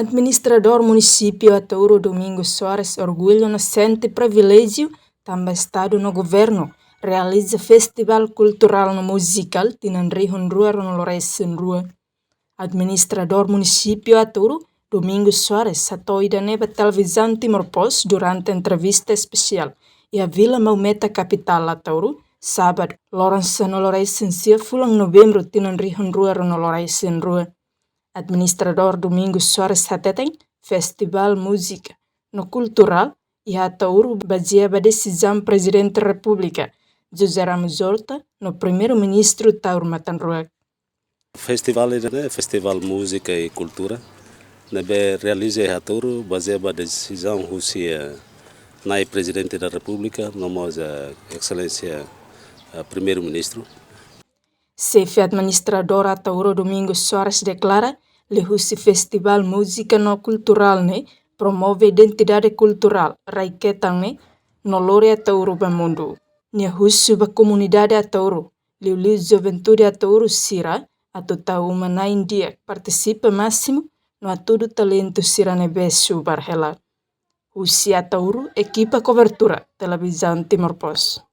Administrador município Atauro Domingos Soares, orgulho nascente e privilégio, também Estado no governo, realiza festival cultural no musical Tinanri Rua no Lores Rua. Administrador município Atauro Domingos Soares atoida neba televisão Timor-Post durante entrevista especial e a Vila Maumeta capital Atauro, sábado, Lourenço no Lores fulang novembro Tinanri Rua no Lores Rua. Administrador Domingos Soares Hateteng, Festival Música no Cultural e Atauro baseava a decisão Presidente da República, José Ramos Horta, no Primeiro-Ministro Tauro Matanruak. Festival é Festival Música e Cultura. Nebe realiza em Atauro baseava a decisão Rússia na Presidente da República, nossa Excelência Primeiro-Ministro. Chefe administrador Atauro Domingos Soares declara que o Festival Música no Cultural promove a identidade cultural, raiquetang no lore Atauro do mundo. A comunidade Atauro, o juventude Atauro Sira, a total uma na Índia, participa máximo no todo talento Sira Nebesu Barrela. O Atauro equipa cobertura televisão Timor-Post.